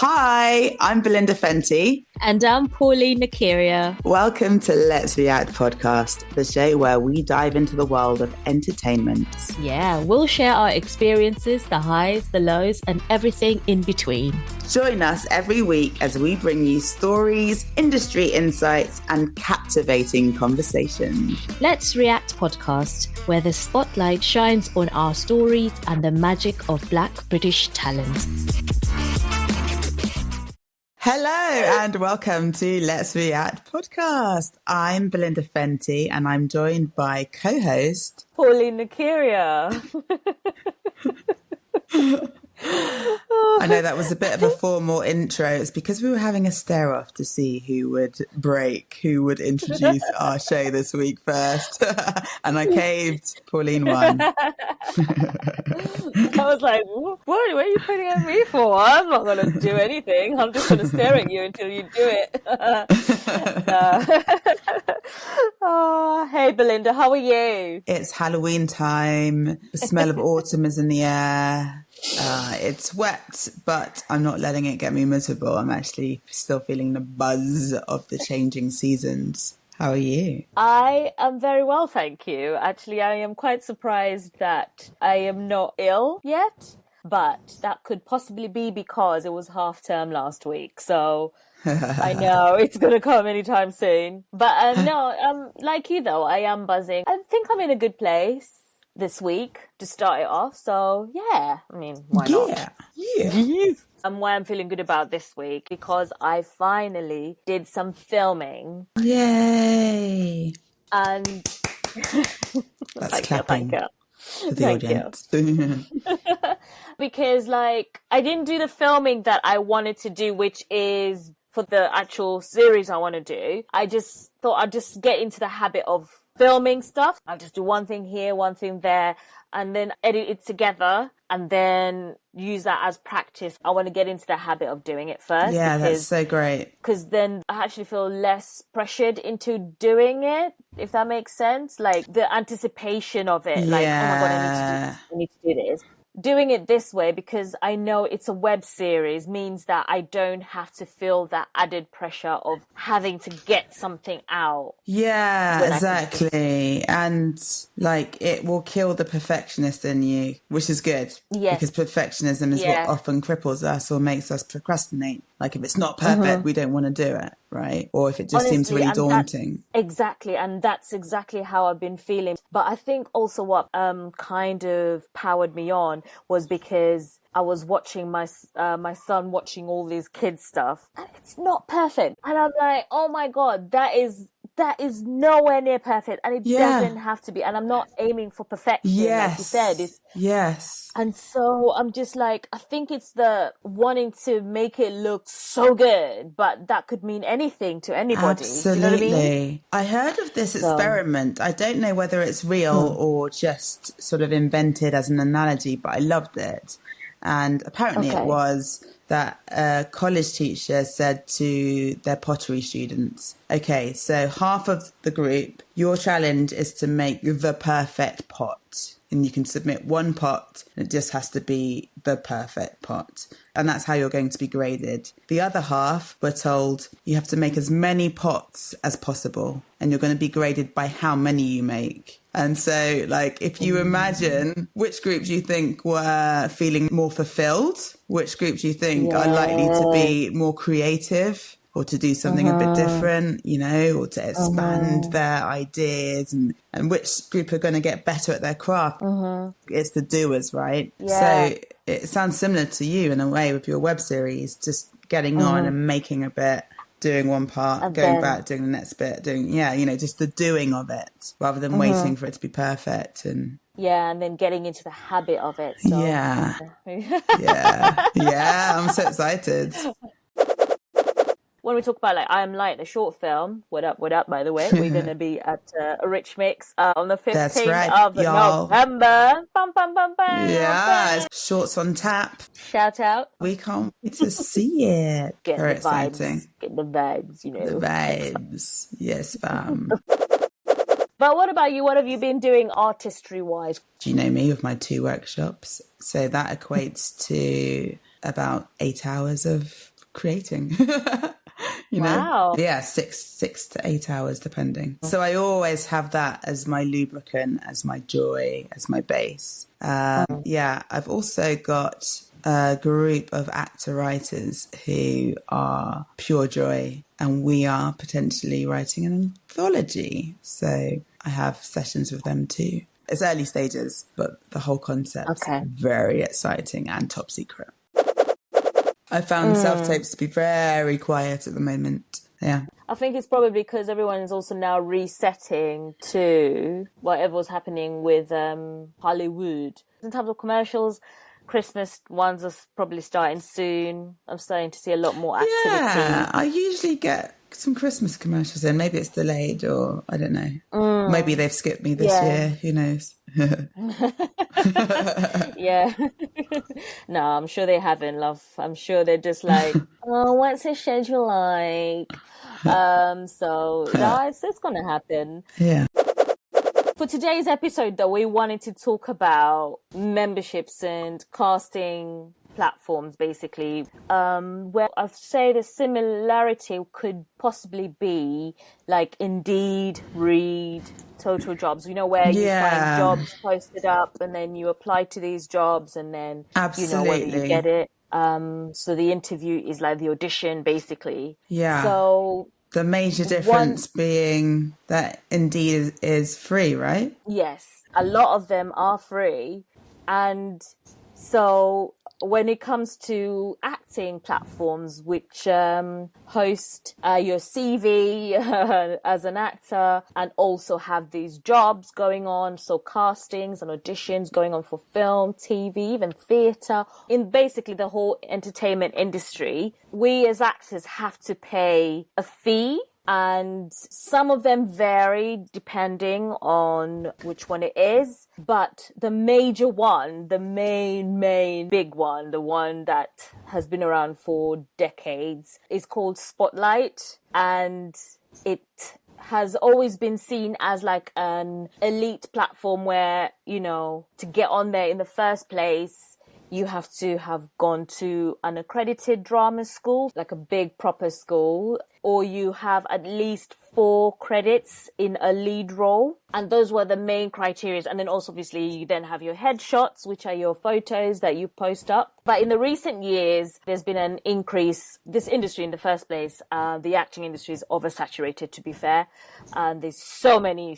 Hi, I'm Belinda Fenty. And I'm Pauline Nakiria. Welcome to Let's React podcast, the show where we dive into the world of entertainment. Yeah, we'll share our experiences, the highs, the lows, and everything in between. Join us every week as we bring you stories, industry insights, and captivating conversation. Let's React podcast, where the spotlight shines on our stories and the magic of Black British talent. Hello and welcome to Let's React podcast. I'm Belinda Fenty and I'm joined by co-host Pauline Nakiria. I know that was a bit of a formal intro. It's because we were having a stare off to see who would introduce our show this week first. And I caved. Pauline won. I was like, what are you putting at me for? I'm not going to do anything. I'm just going to stare at you until you do it. Oh, hey, Belinda, how are you? It's Halloween time. The smell of autumn is in the air. It's wet, but I'm not letting it get me miserable. I'm actually still feeling the buzz of the changing seasons. How are you? I am very well, thank you. Actually, I am quite surprised that I am not ill yet, but that could possibly be because it was half term last week. So I know it's going to come anytime soon. But no, like you though, I am buzzing. I think I'm in a good place this week to start it off. So yeah, I mean, why not? Yeah. And why I'm feeling good about this week, because I finally did some filming. Yay. And that's clapping for the audience. Because I didn't do the filming that I wanted to do, which is for the actual series I want to do. I just thought I'd just get into the habit of filming stuff. I'll just do one thing here, one thing there, and then edit it together and then use that as practice. I want to get into the habit of doing it first. Yeah, that's so great. Because then I actually feel less pressured into doing it, if that makes sense. Like the anticipation of it, like, oh my God, I need to do this. Doing it this way, because I know it's a web series, means that I don't have to feel that added pressure of having to get something out. Yeah, exactly. And it will kill the perfectionist in you, which is good. Yes. Because perfectionism is what often cripples us or makes us procrastinate. Like if it's not perfect, we don't want to do it, right? Or if it just seems really daunting. Exactly. And that's exactly how I've been feeling. But I think also what kind of powered me on was because I was watching my son watching all these kids stuff, and it's not perfect. And I'm like, oh my God, that is nowhere near perfect, and it doesn't have to be. And I'm not aiming for perfection, like you said. Yes. And so I'm just like, I think it's the wanting to make it look so good, but that could mean anything to anybody. Absolutely. Do you know what I mean? I heard of this experiment. I don't know whether it's real or just sort of invented as an analogy, but I loved it. And apparently it was that a college teacher said to their pottery students, okay, so half of the group, your challenge is to make the perfect pot. And you can submit one pot, and it just has to be the perfect pot. And that's how you're going to be graded. The other half were told you have to make as many pots as possible, and you're going to be graded by how many you make. And so, if you imagine which group do you think were feeling more fulfilled, which group do you think are likely to be more creative, or to do something a bit different, or to expand their ideas, and which group are going to get better at their craft. It's the doers, right? Yeah. So it sounds similar to you in a way with your web series, just getting on and making a bit, doing one part, and going back, doing the next bit, just the doing of it rather than waiting for it to be perfect. And then getting into the habit of it. So. Yeah, I'm so excited. When we talk about I Am Light, the short film, what up, by the way, we're going to be at a Rich Mix on the 15th of November. Bum, bum, bum, bum. Yeah, shorts on tap. Shout out. We can't wait to see it. Get Very the exciting. Vibes. Get the vibes, The vibes. Yes, fam. But what about you? What have you been doing artistry-wise? Do you know me with my 2 workshops? So that equates to about 8 hours of creating. Wow. Yeah, 6 to 8 hours depending. So I always have that as my lubricant, as my joy, as my base. Yeah, I've also got a group of actor writers who are pure joy, and we are potentially writing an anthology. So I have sessions with them too. It's early stages, but the whole concept's very exciting and top secret. I found self-tapes to be very quiet at the moment. Yeah. I think it's probably because everyone is also now resetting to whatever's happening with Hollywood. In terms of commercials, Christmas ones are probably starting soon. I'm starting to see a lot more activity. Yeah, I usually get some Christmas commercials in. Maybe it's delayed, or I don't know. Maybe they've skipped me this year. Who knows? Yeah. No, I'm sure they haven't, love. I'm sure they're just like, oh, what's the schedule like? So no, it's going to happen. Yeah. For today's episode, though, we wanted to talk about memberships and casting platforms, basically. Where I'd say the similarity could possibly be like Indeed, Read, Total Jobs, where you find jobs posted up and then you apply to these jobs and then, whether you get it. So the interview is like the audition, basically. Yeah. So the major difference being that Indeed is free, right? Yes. A lot of them are free. And so when it comes to acting platforms which host your CV as an actor and also have these jobs going on, so castings and auditions going on for film, TV, even theatre, in basically the whole entertainment industry, we as actors have to pay a fee. And some of them vary depending on which one it is. But the major one, the main big one, the one that has been around for decades, is called Spotlight. And it has always been seen as like an elite platform where, to get on there in the first place, you have to have gone to an accredited drama school, like a big proper school, or you have at least 4 credits in a lead role. And those were the main criteria. And then also, obviously, you then have your headshots, which are your photos that you post up. But in the recent years, there's been an increase. This industry in the first place, the acting industry is oversaturated, to be fair. And there's so many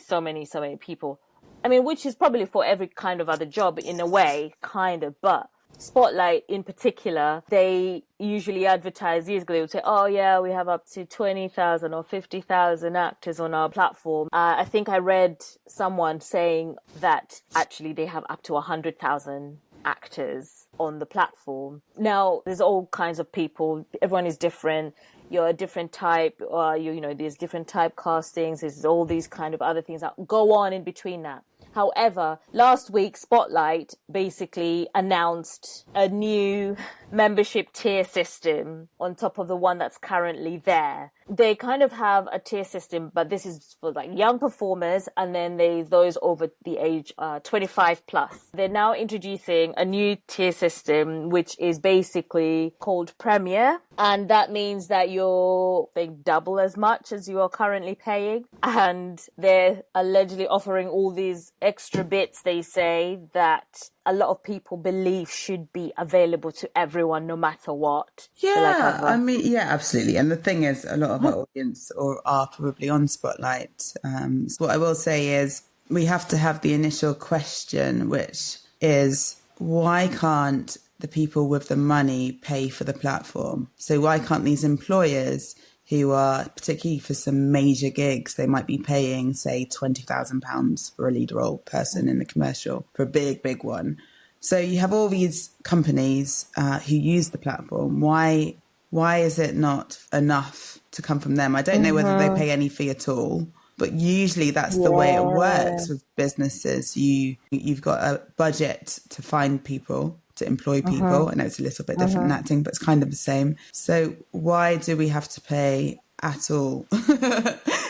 people. I mean, which is probably for every kind of other job in a way, kind of, but Spotlight in particular, they usually advertise years ago. They would say, oh yeah, we have up to 20,000 or 50,000 actors on our platform. I think I read someone saying that actually they have up to 100,000 actors on the platform. Now, there's all kinds of people. Everyone is different. You're a different type, or there's different type castings. There's all these kind of other things that go on in between that. However, last week, Spotlight basically announced a new membership tier system on top of the one that's currently there. They kind of have a tier system, but this is for like young performers, and then those over the age 25 plus. They're now introducing a new tier system, which is basically called Premier, and that means that you're paying double as much as you are currently paying, and they're allegedly offering all these extra bits, they say, that a lot of people believe should be available to everyone no matter what. Yeah, I mean, yeah, absolutely. And the thing is, a lot of our audience are probably on Spotlight. So what I will say is we have to have the initial question, which is, why can't the people with the money pay for the platform? So why can't these employers who are, particularly for some major gigs, they might be paying, say, £20,000 for a lead role person in the commercial, for a big one. So you have all these companies who use the platform. Why is it not enough to come from them? I don't know whether they pay any fee at all, but usually that's the way it works with businesses. You've got a budget to find people, to employ people. I know it's a little bit different in acting, but it's kind of the same. So why do we have to pay at all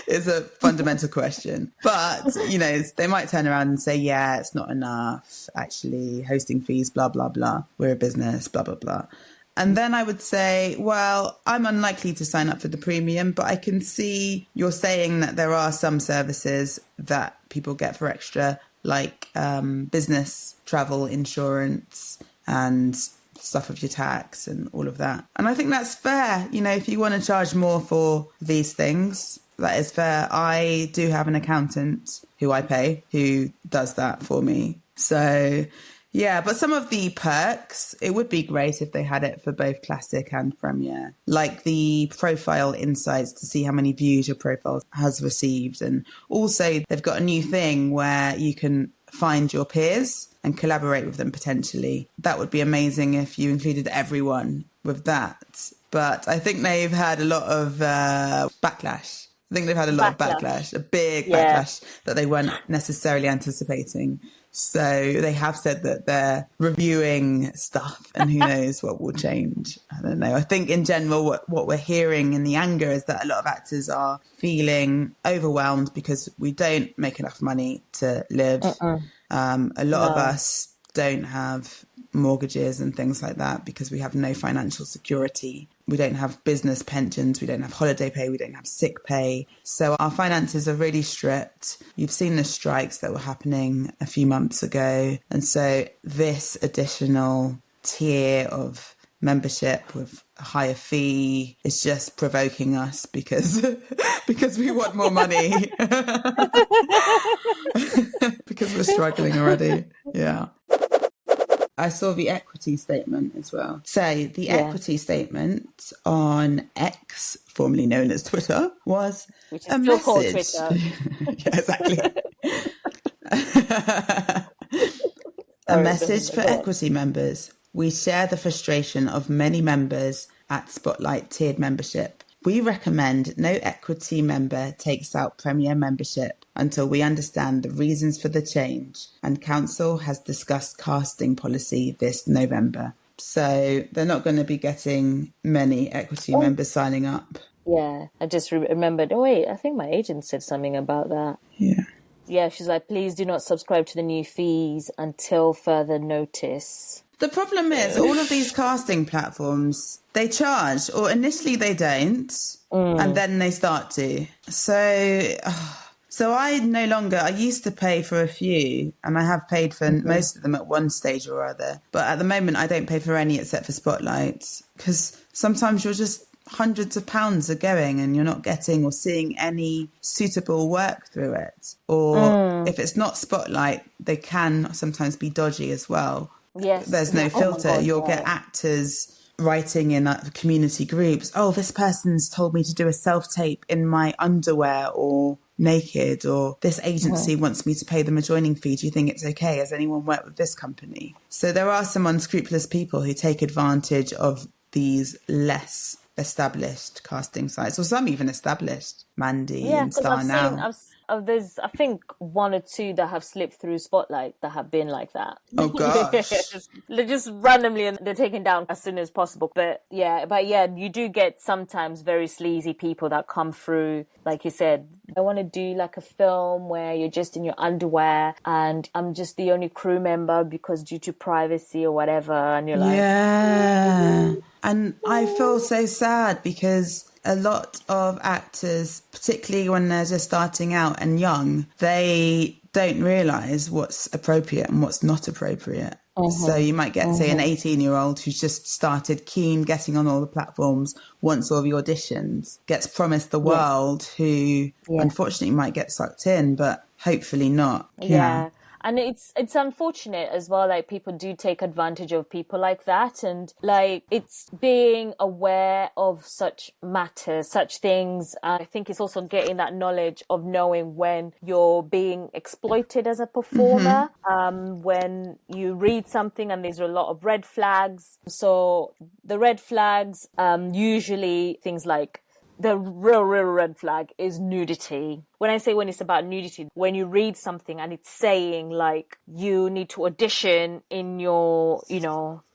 is a fundamental question. But, they might turn around and say, yeah, it's not enough. Actually, hosting fees, blah, blah, blah. We're a business, blah, blah, blah. And then I would say, well, I'm unlikely to sign up for the premium, but I can see you're saying that there are some services that people get for extra, like business travel insurance and stuff with your tax and all of that. And I think that's fair. You know, if you want to charge more for these things, that is fair. I do have an accountant who I pay who does that for me. So yeah, but some of the perks, it would be great if they had it for both Classic and Premiere, like the profile insights to see how many views your profile has received. And also they've got a new thing where you can find your peers and collaborate with them potentially. That would be amazing if you included everyone with that. But I think they've had a lot of backlash. I think they've had a lot of backlash, a big backlash that they weren't necessarily anticipating. So they have said that they're reviewing stuff and who knows what will change. I don't know. I think in general, what we're hearing in the anger is that a lot of actors are feeling overwhelmed because we don't make enough money to live. A lot of us don't have mortgages and things like that because we have no financial security. We don't have business pensions. We don't have holiday pay. We don't have sick pay. So our finances are really stripped. You've seen the strikes that were happening a few months ago. And so this additional tier of membership with a higher fee is just provoking us because we want more money. Because we're struggling already. Yeah. I saw the equity statement as well. So the equity statement on X, formerly known as Twitter, was which is still called Twitter. Yeah, exactly. A message for equity members. We share the frustration of many members at Spotlight tiered membership. We recommend no equity member takes out Premier membership until we understand the reasons for the change, and Council has discussed casting policy this November. So they're not going to be getting many equity members signing up. Yeah, I just remembered, I think my agent said something about that. Yeah. Yeah, she's like, please do not subscribe to the new fees until further notice. The problem is all of these casting platforms, they charge, or initially they don't, and then they start to. So I no longer, I used to pay for a few, and I have paid for most of them at one stage or other. But at the moment, I don't pay for any except for Spotlight, because sometimes you're just hundreds of pounds are going and you're not getting or seeing any suitable work through it. Or if it's not Spotlight, they can sometimes be dodgy as well. Yes. There's no filter. God, you'll get actors writing in community groups, this person's told me to do a self-tape in my underwear or naked, or this agency wants me to pay them a joining fee. Do you think it's okay? Has anyone worked with this company? So there are some unscrupulous people who take advantage of these less established casting sites, or some even established, Mandy and Star Now. There's, I think, one or two that have slipped through Spotlight that have been like that. Oh, gosh. They're just randomly, and they're taken down as soon as possible. But you do get sometimes very sleazy people that come through. Like you said, I want to do like a film where you're just in your underwear and I'm just the only crew member because due to privacy or whatever. And you're like... Yeah. And I feel so sad because a lot of actors, particularly when they're just starting out and young, they don't realise what's appropriate and what's not appropriate. So you might get, say, an 18-year-old who's just started keen, getting on all the platforms, wants all the auditions, gets promised the world, who unfortunately might get sucked in, but hopefully not. Yeah. And it's unfortunate as well, like people do take advantage of people like that. And like it's being aware of such matters, such things. I think it's also getting that knowledge of knowing when you're being exploited as a performer, when you read something and there's a lot of red flags. So the red flags, usually things like the real red flag is nudity, when I say when it's about nudity, when you read something and it's saying like you need to audition in your,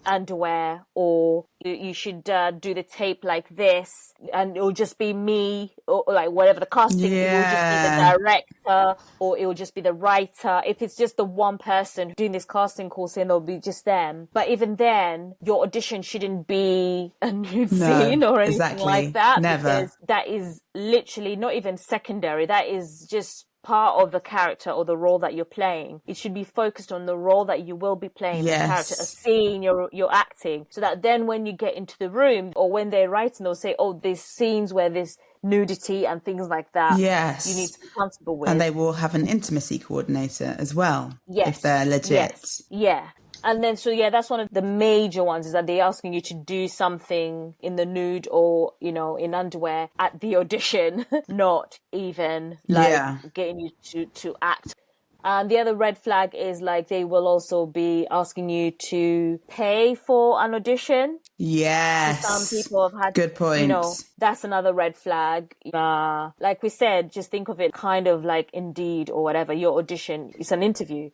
underwear, or you should do the tape like this, and it'll just be me, or like whatever the casting, it will just be the director, or it will just be the writer. If it's just the one person doing this casting call, saying it'll be just them. But even then, your audition shouldn't be a nude scene or anything like that. Never. Because that is literally not even secondary. That is just part of the character or the role that you're playing. It should be focused on the role that you will be playing, the character, a scene you're acting, so that then when you get into the room or when they're writing, they'll say, oh, there's scenes where there's nudity and things like that. Yes. You need to be comfortable with. And they will have an intimacy coordinator as well. Yes. If they're legit. Yes. Yeah. And then, so yeah, that's one of the major ones, is that they're asking you to do something in the nude or, in underwear at the audition, not even getting you to act. And the other red flag is like they will also be asking you to pay for an audition. Yes. So some people have had, good point. That's another red flag. Like we said, just think of it kind of like Indeed or whatever. Your audition, it's an interview.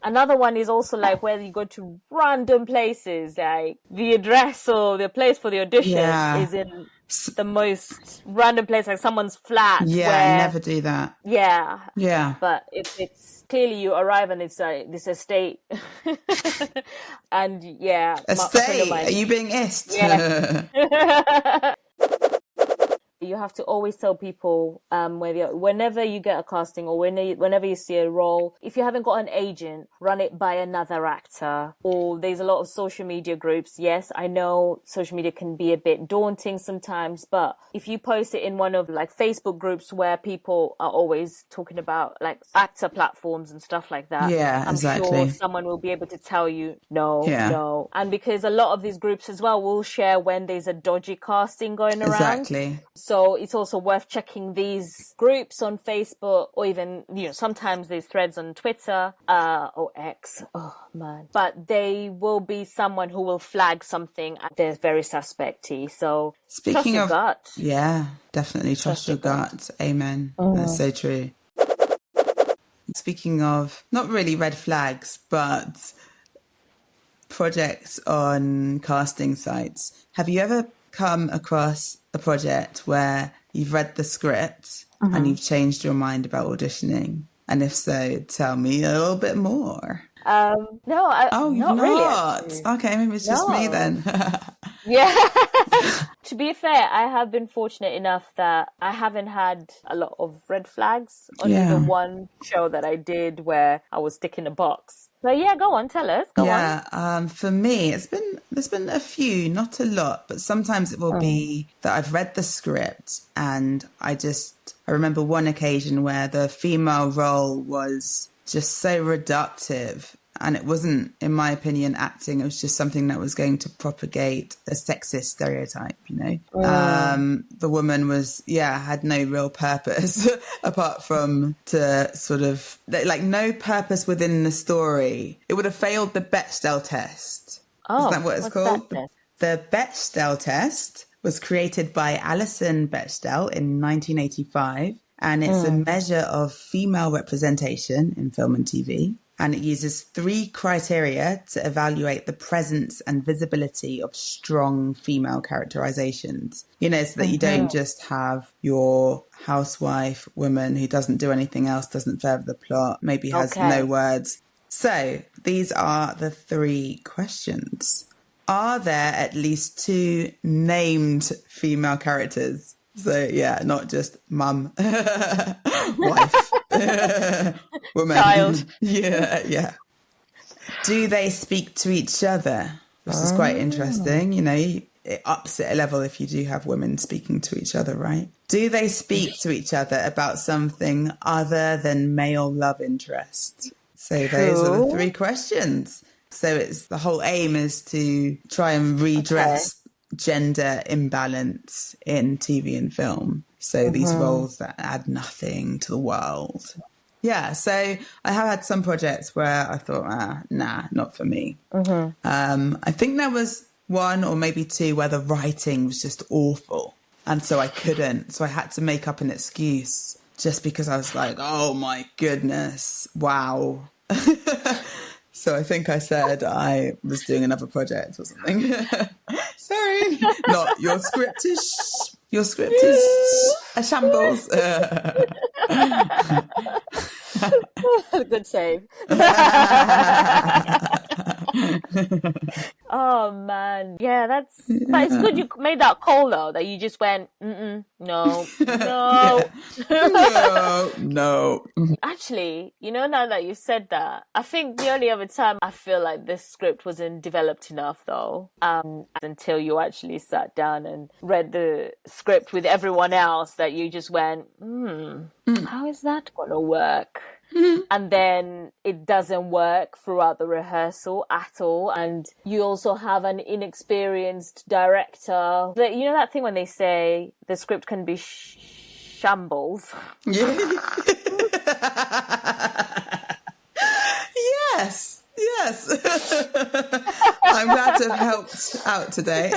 Another one is also like whether you go to random places, like the address or the place for the audition is in the most random place, like someone's flat. Yeah, never do that. Yeah. Yeah. But if it's clearly you arrive and it's this estate and estate, are you being ist? Yeah. You have to always tell people whenever you get a casting or whenever you see a role, if you haven't got an agent, run it by another actor. Or there's a lot of social media groups. Yes, I know social media can be a bit daunting sometimes, but if you post it in one of like Facebook groups where people are always talking about like actor platforms and stuff like that, I'm sure someone will be able to tell you no. And because a lot of these groups as well will share when there's a dodgy casting going around. Exactly. So it's also worth checking these groups on Facebook, or even, sometimes there's threads on Twitter, or X. Oh man. But they will be someone who will flag something that's very suspecty. So trust your gut. Yeah, definitely trust your gut. Amen. That's so true. Speaking of not really red flags, but projects on casting sites, have you ever come across a project where you've read the script and you've changed your mind about auditioning? And if so, tell me a little bit more. No, not really. Okay, maybe it's just me then. Yeah. To be fair, I have been fortunate enough that I haven't had a lot of red flags on even one show that I did where I was stuck in a box. So yeah, go on, tell us. Go on. For me, there's been a few, not a lot, but sometimes it will be that I've read the script and I remember one occasion where the female role was just so reductive, and it wasn't, in my opinion, acting. It was just something that was going to propagate a sexist stereotype, The woman had no real purpose apart from to sort of, like, no purpose within the story. It would have failed the Bechdel test. Oh, is that what it's called? The Bechdel test was created by Alison Bechdel in 1985. And it's a measure of female representation in film and TV. And it uses 3 criteria to evaluate the presence and visibility of strong female characterizations. So that you don't just have your housewife woman who doesn't do anything else, doesn't further the plot, maybe has no words. So these are the 3 questions. Are there at least 2 named female characters? So, not just mum, wife, woman. Child. Yeah. Do they speak to each other? Which is quite interesting. It ups it a level if you do have women speaking to each other, right? Do they speak to each other about something other than male love interest? So those are the 3 questions. So the whole aim is to try and redress gender imbalance in TV and film. So these roles that add nothing to the world. Yeah, so I have had some projects where I thought, nah, not for me. I think there was 1 or maybe 2 where the writing was just awful. And so I couldn't. So I had to make up an excuse just because I was like, oh my goodness, wow. So I think I said I was doing another project or something. Sorry, not your script is. Your script is a shambles. Good save. Oh man, yeah, but it's good you made that call though, that you just went, no. No. Actually, now that you've said that, I think the only other time I feel like this script wasn't developed enough though, until you actually sat down and read the script with everyone else, that you just went, how is that gonna work? And then it doesn't work throughout the rehearsal at all. And you also have an inexperienced director. That thing when they say the script can be shambles? Yeah. Yes. I'm glad to have helped out today.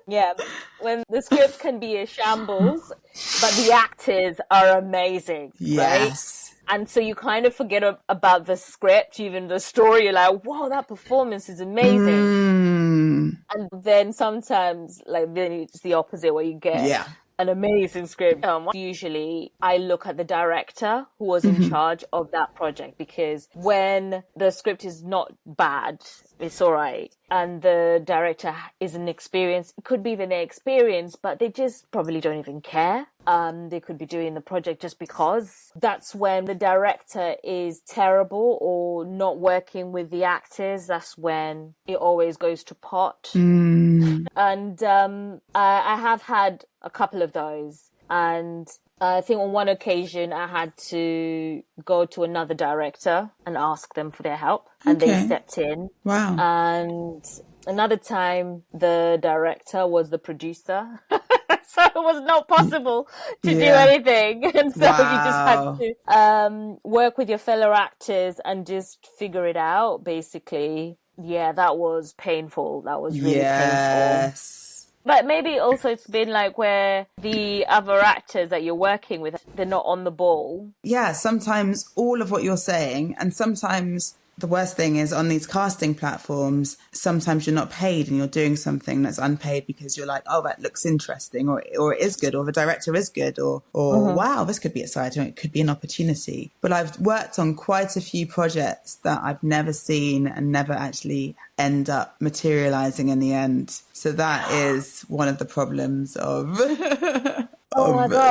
Yeah, when the script can be a shambles, but the actors are amazing, yes. Right? And so you kind of forget about the script, even the story. You're like, wow, that performance is amazing. And then sometimes, then it's the opposite, where you get an amazing script. Usually I look at the director who was in charge of that project, because when the script is not bad, it's all right, and the director isn't experienced, it could be even experienced, but they just probably don't even care. They could be doing the project just because. That's when the director is terrible or not working with the actors. That's when it always goes to pot. And I have had a couple of those. And I think on one occasion I had to go to another director and ask them for their help. And they stepped in. Wow. And another time the director was the producer. So it was not possible to do anything. And so you just had to work with your fellow actors and just figure it out, basically. Yeah, that was painful. That was really painful. But maybe also it's been like where the other actors that you're working with, they're not on the ball. Yeah, sometimes all of what you're saying, and sometimes the worst thing is on these casting platforms, sometimes you're not paid and you're doing something that's unpaid because you're like, oh, that looks interesting, or it is good, or the director is good, or wow, this could be exciting, it could be an opportunity. But I've worked on quite a few projects that I've never seen and never actually end up materializing in the end. So that is one of the problems of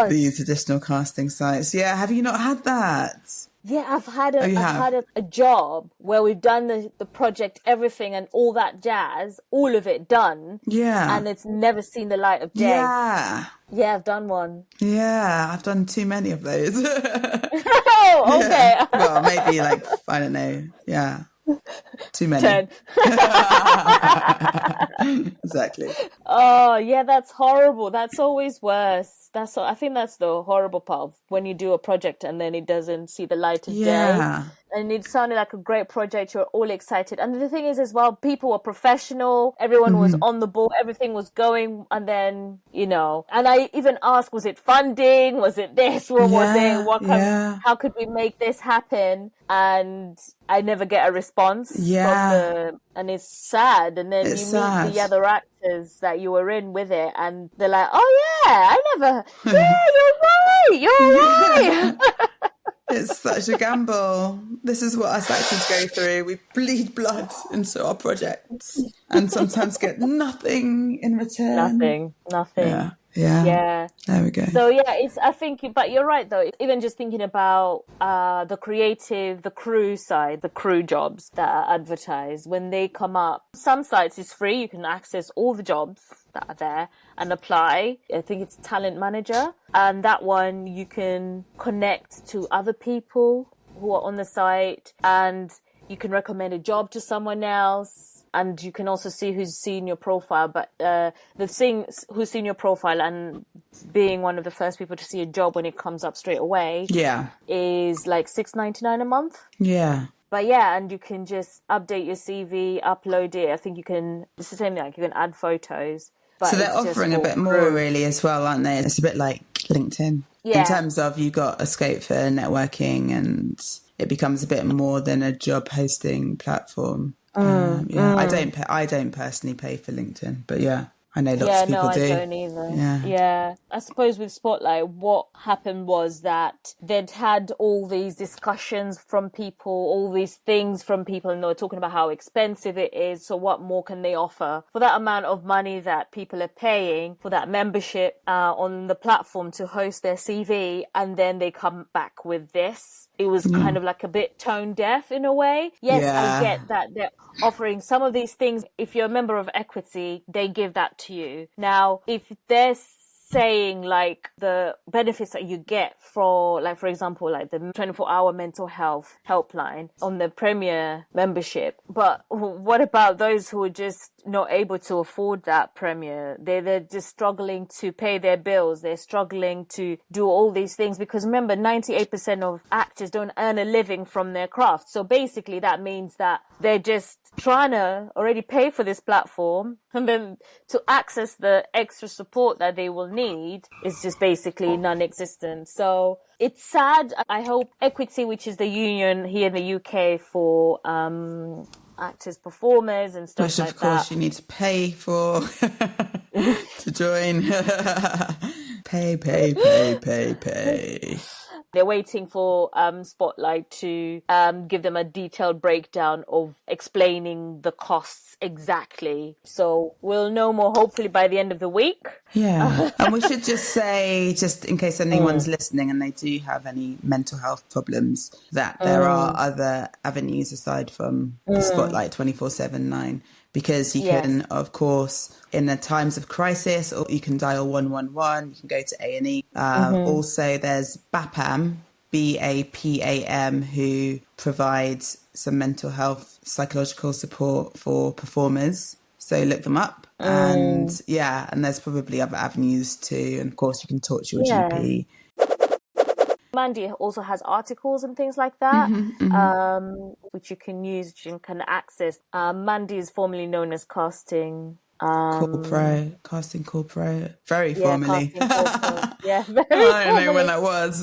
these additional casting sites. Yeah, have you not had that? Yeah, I've had a job where we've done the project, everything and all that jazz, all of it done. Yeah. And it's never seen the light of day. Yeah. Yeah, I've done one. Yeah, I've done too many of those. Oh, okay. Yeah. Well, maybe I don't know. Yeah. Too many. 10. Exactly. Oh, yeah, that's horrible. That's always worse. I think that's the horrible part of when you do a project and then it doesn't see the light of day. And it sounded like a great project. You're all excited. And the thing is as well, people were professional. Everyone was on the ball. Everything was going. And then, and I even asked, was it funding? Was it this? What was it? How could we make this happen? And I never get a response. And it's sad. And then you meet the other actors that you were in with it. And they're like, oh yeah, you're right. It's such a gamble. This is what us actors go through. We bleed blood into our projects and sometimes get nothing in return. Nothing. Yeah. There we go. So I think, but you're right though. Even just thinking about the crew side, the crew jobs that are advertised, when they come up, some sites is free. You can access all the jobs that are there and apply. I think it's Talent Manager, and that one you can connect to other people who are on the site, and you can recommend a job to someone else. And you can also see who's seen your profile. But the thing who's seen your profile and being one of the first people to see a job when it comes up straight away is like $6.99 a month. Yeah. But and you can just update your CV, upload it. I think it's the same thing, like you can add photos. But so they're offering a bit more really as well, aren't they? It's a bit like LinkedIn. In terms of you got a scope for networking and it becomes a bit more than a job hosting platform. I don't personally pay for LinkedIn, but I know lots of people do. I don't either. Yeah. I suppose with Spotlight, what happened was that they'd had all these discussions from people, all these things from people, and they were talking about how expensive it is. So what more can they offer for that amount of money that people are paying for that membership on the platform to host their CV? And then they come back with this. It was kind of like a bit tone deaf in a way. Yes, I get that they're offering some of these things. If you're a member of Equity, they give that to you. Now, if they're saying like the benefits that you get for, like, for example, like the 24-hour mental health helpline on the Premier membership, but what about those who are just not able to afford that Premier? They're just struggling to pay their bills. They're struggling to do all these things because remember, 98% of actors don't earn a living from their craft. So basically that means that they're just trying to already pay for this platform, and then to access the extra support that they will need is just basically non-existent. So it's sad. I hope Equity, which is the union here in the UK for actors, performers and stuff like that. Which of course you need to pay for to join. Pay. They're waiting for Spotlight to give them a detailed breakdown of explaining the costs exactly. So we'll know more hopefully by the end of the week. Yeah. And we should just say, just in case anyone's listening and they do have any mental health problems, that there are other avenues aside from Spotlight 24/7/9. Because you can, of course, in the times of crisis, or you can dial 111, you can go to A&E. Also, there's BAPAM, BAPAM, who provides some mental health psychological support for performers. So look them up. And and there's probably other avenues too. And of course, you can talk to your GP. Mandy also has articles and things like that, which you can use, which you can access. Mandy is formerly known as Casting Casting Call Pro. Very formally. Very I don't know when that was.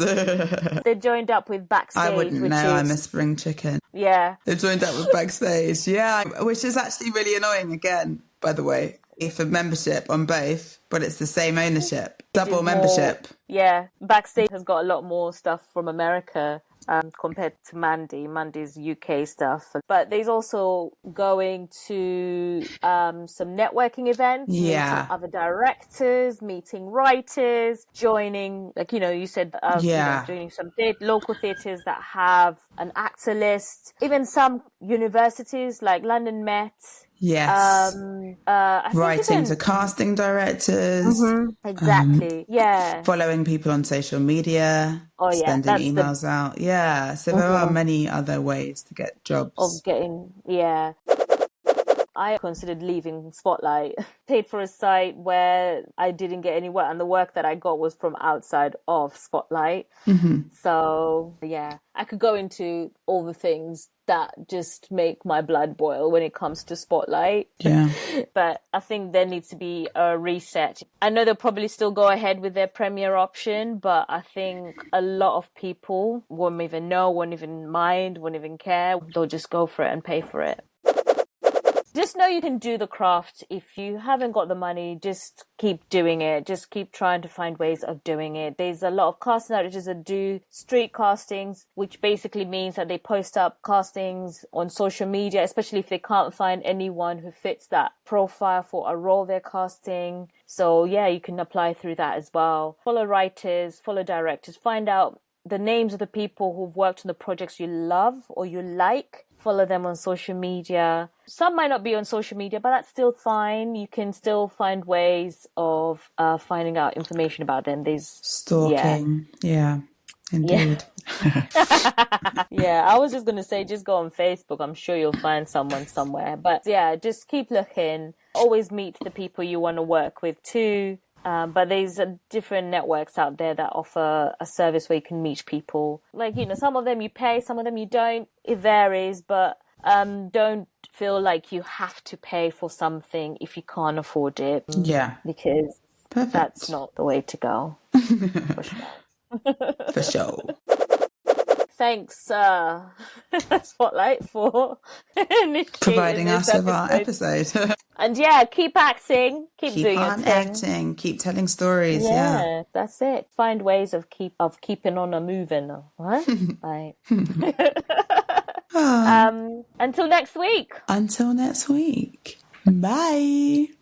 They joined up with Backstage. I wouldn't know. I'm a spring chicken. Yeah. They joined up with Backstage. Yeah, which is actually really annoying again, by the way. For membership on both, but it's the same ownership. Double membership. Yeah. Backstage has got a lot more stuff from America compared to Mandy's UK stuff. But there's also going to some networking events, meeting other directors, meeting writers, joining, like, you said, joining some local theatres that have an actor list, even some universities like London Met. Yes. Writing to casting directors. Exactly. Following people on social media. Sending emails out. Yeah. So there are many other ways to get jobs. I considered leaving Spotlight, paid for a site where I didn't get any work, and the work that I got was from outside of Spotlight. So, I could go into all the things that just make my blood boil when it comes to Spotlight. Yeah. But I think there needs to be a reset. I know they'll probably still go ahead with their Premier option, but I think a lot of people won't even know, won't even mind, won't even care. They'll just go for it and pay for it. Just know you can do the craft. If you haven't got the money, just keep doing it. Just keep trying to find ways of doing it. There's a lot of casting directors that do street castings, which basically means that they post up castings on social media, especially if they can't find anyone who fits that profile for a role they're casting. So you can apply through that as well. Follow writers, follow directors, find out the names of the people who've worked on the projects you love or you like. Follow them on social media. Some might not be on social media, but that's still fine. You can still find ways of finding out information about them. There's stalking. Yeah, indeed. I was just going to say, just go on Facebook. I'm sure you'll find someone somewhere. But just keep looking. Always meet the people you want to work with too. But there's different networks out there that offer a service where you can meet people. Like, some of them you pay, some of them you don't. It varies, but don't feel like you have to pay for something if you can't afford it. Yeah. Because Perfect. That's not the way to go. For sure. For sure. Thanks, Spotlight, for providing us episode. with our episode. And yeah, keep acting, keep doing your thing. Acting, keep telling stories. Yeah, that's it. Find ways of keeping on and moving. Right? Right. Until next week. Bye.